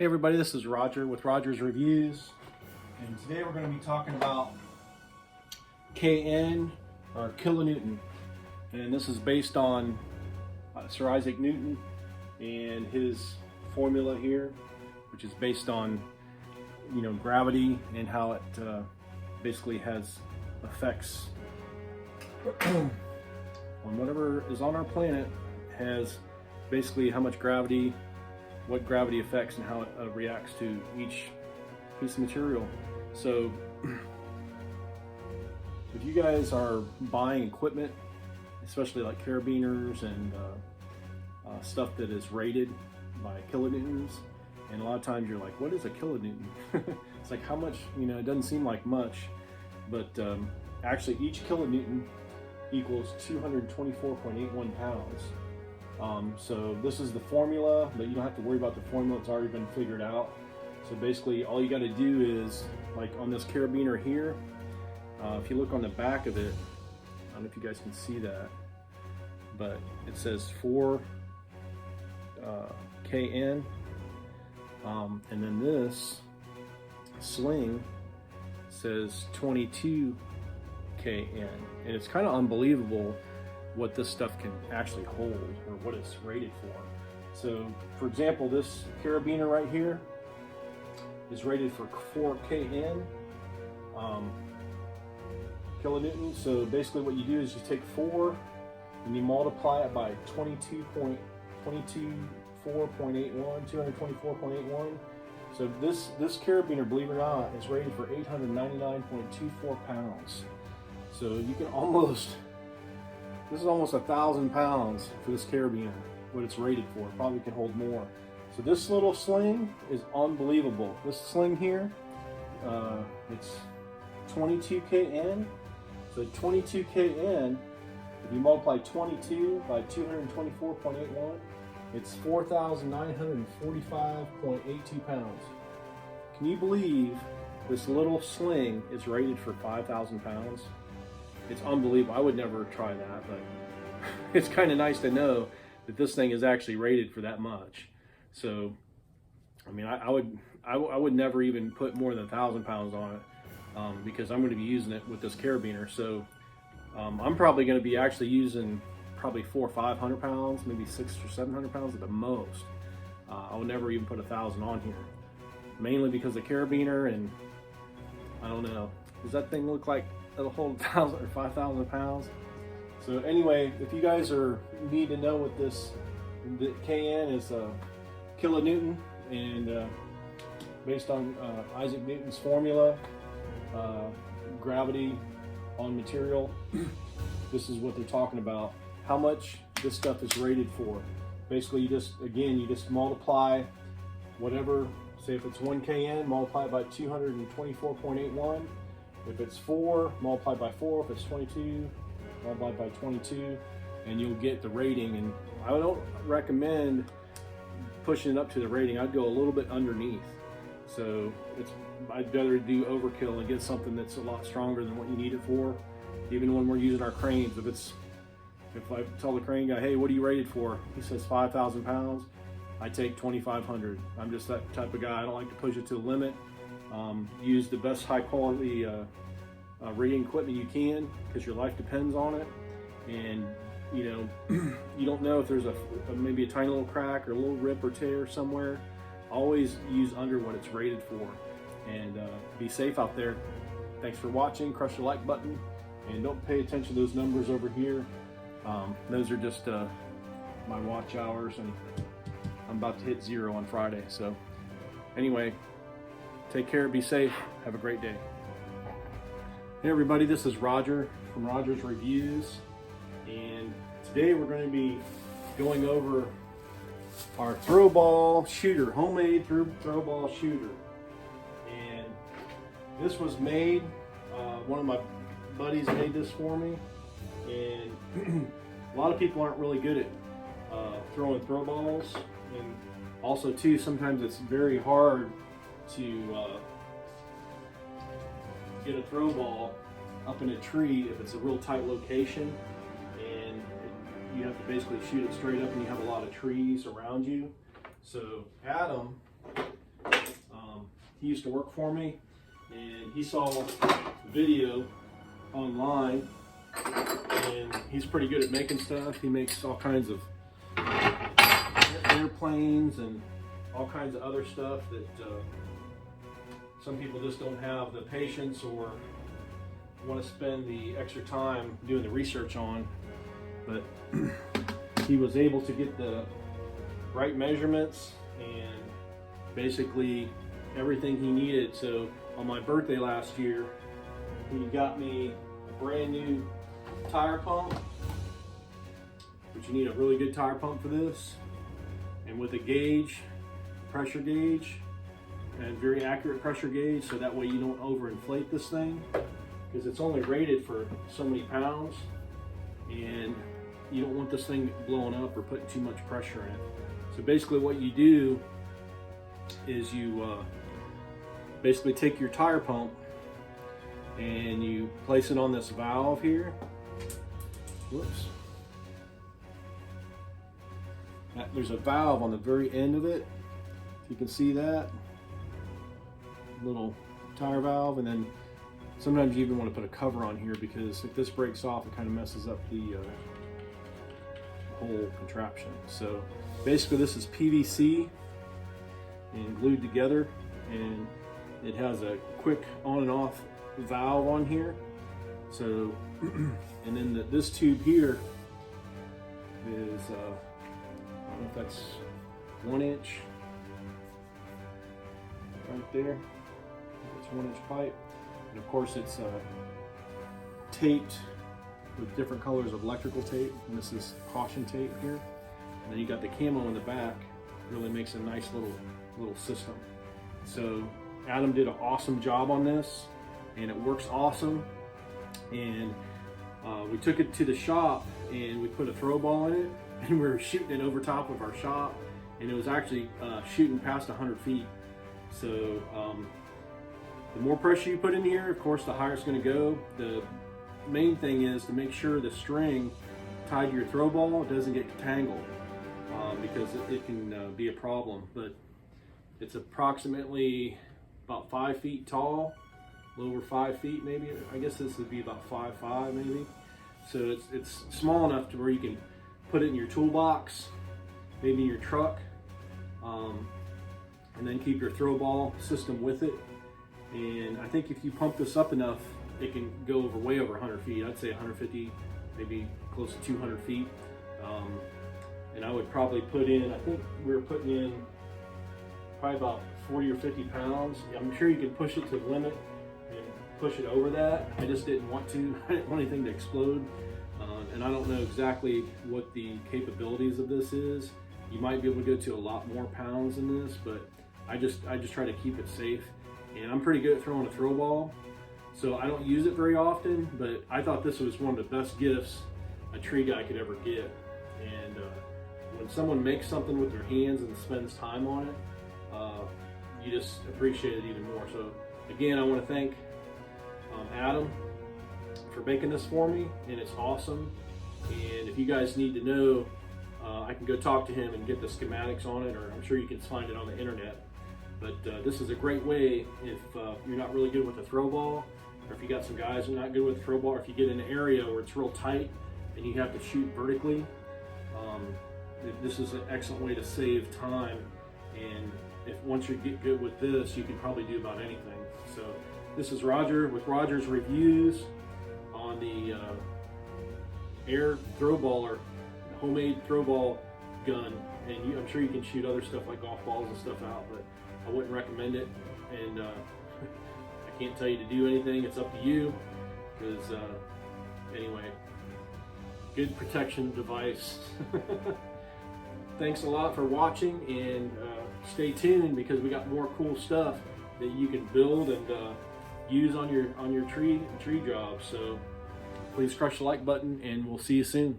Hey everybody, this is Roger with Roger's Reviews, and today we're going to be talking about KN or kilonewton, and this is based on Sir Isaac Newton and his formula here, which is based on gravity and how it basically has effects on whatever is on our planet. Has basically how much gravity, what gravity affects, and how it reacts to each piece of material. So if you guys are buying equipment, especially like carabiners and stuff that is rated by kilonewtons, and a lot of times you're like, what is a kilonewton? It's like, how much, it doesn't seem like much, but actually each kilonewton equals 224.81 pounds. So this is the formula, but you don't have to worry about the formula, it's already been figured out. So basically all you got to do is, like on this carabiner here, if you look on the back of it, I don't know if you guys can see that, but it says 4 KN, and then this sling says 22 KN, and it's kind of unbelievable what this stuff can actually hold, or what it's rated for. So for example, this carabiner right here is rated for 4 KN kilonewtons. So basically what you do is you take 4 and you multiply it by 224.81. So this carabiner, believe it or not, is rated for 899.24 pounds. So you can almost, this is almost 1,000 pounds for this carabiner, what it's rated for. It probably can hold more. So this little sling is unbelievable. This sling here, it's 22 KN. So 22 KN, if you multiply 22 by 224.81, it's 4,945.82 pounds. Can you believe this little sling is rated for 5,000 pounds? It's unbelievable. I would never try that, but it's kind of nice to know that this thing is actually rated for that much. So, I mean, I would never even put more than 1,000 pounds on it, because I'm going to be using it with this carabiner. So, I'm probably going to be actually using probably 400 or 500 pounds, maybe 600 or 700 pounds at the most. I would never even put 1,000 on here, mainly because the carabiner, and I don't know, does that thing look like it'll hold 1,000 or 5,000 pounds? So anyway, if you guys need to know what the KN is, kilonewton, and based on Isaac Newton's formula, gravity on material, this is what they're talking about, how much this stuff is rated for. Basically, you just multiply whatever, say if it's 1 KN, multiply it by 224.81. If it's 4, multiply by 4. If it's 22, multiply by 22, and you'll get the rating. And I don't recommend pushing it up to the rating. I'd go a little bit underneath. So I'd rather do overkill and get something that's a lot stronger than what you need it for. Even when we're using our cranes, if I tell the crane guy, hey, what are you rated for? He says 5,000 pounds. I take 2,500. I'm just that type of guy. I don't like to push it to the limit. Use the best high quality rigging equipment you can, because your life depends on it. And you don't know if there's maybe a tiny little crack or a little rip or tear somewhere. Always use under what it's rated for, and be safe out there. Thanks for watching. Crush the like button, and don't pay attention to those numbers over here. Those are just my watch hours, and I'm about to hit 0 on Friday. So anyway, take care, be safe, have a great day. Hey everybody, this is Roger from Roger's Reviews, and today we're going to be going over our throw ball shooter, homemade throw ball shooter. And this was made, one of my buddies made this for me, and a lot of people aren't really good at throwing throw balls, and also too, sometimes it's very hard to get a throw ball up in a tree if it's a real tight location, and you have to basically shoot it straight up and you have a lot of trees around you. So Adam he used to work for me, and he saw a video online, and he's pretty good at making stuff. He makes all kinds of airplanes and all kinds of other stuff that some people just don't have the patience or want to spend the extra time doing the research on. But he was able to get the right measurements and basically everything he needed. So on my birthday last year, he got me a brand new tire pump, which you need a really good tire pump for this, and with a gauge, pressure gauge, and very accurate pressure gauge, so that way you don't overinflate this thing, because it's only rated for so many pounds, and you don't want this thing blowing up or putting too much pressure in. So basically what you do is you basically take your tire pump and you place it on this valve here. Whoops. There's a valve on the very end of it. If you can see that little tire valve, and then sometimes you even want to put a cover on here, because if this breaks off, it kind of messes up the whole contraption. So basically this is PVC and glued together, and it has a quick on and off valve on here. So and then this tube here is I don't know if that's 1 inch right there. It's 1 inch pipe, and of course it's taped with different colors of electrical tape, and this is caution tape here. And then you got the camo in the back. Really makes a nice little system. So Adam did an awesome job on this, and it works awesome. And we took it to the shop and we put a throw ball in it, and we were shooting it over top of our shop, and it was actually shooting past 100 feet. So the more pressure you put in here, of course, the higher it's going to go. The main thing is to make sure the string tied to your throw ball doesn't get tangled, because it can be a problem. But it's approximately about 5 feet tall, a little over 5 feet maybe. I guess this would be about 5'5" maybe. So it's small enough to where you can put it in your toolbox, maybe in your truck, and then keep your throw ball system with it. And I think if you pump this up enough, it can go over way over 100 feet. I'd say 150, maybe close to 200 feet. And I would probably put in, I think we were putting in probably about 40 or 50 pounds. I'm sure you can push it to the limit and push it over that. I just didn't want to. I didn't want anything to explode. And I don't know exactly what the capabilities of this is. You might be able to go to a lot more pounds than this, but I just try to keep it safe. And I'm pretty good at throwing a throw ball, so I don't use it very often, but I thought this was one of the best gifts a tree guy could ever get. And when someone makes something with their hands and spends time on it, you just appreciate it even more. So again, I want to thank Adam for making this for me, and it's awesome. And if you guys need to know, I can go talk to him and get the schematics on it, or I'm sure you can find it on the internet. But this is a great way if you're not really good with a throw ball, or if you got some guys who are not good with a throw ball, or if you get in an area where it's real tight and you have to shoot vertically. This is an excellent way to save time, and if once you get good with this, you can probably do about anything. So this is Roger with Roger's Reviews on the air throw baller, homemade throw ball gun. And I'm sure you can shoot other stuff like golf balls and stuff out, but I wouldn't recommend it. And I can't tell you to do anything. It's up to you. Because anyway, good protection device. Thanks a lot for watching, and stay tuned, because we got more cool stuff that you can build and use on your tree job. So please crush the like button, and we'll see you soon.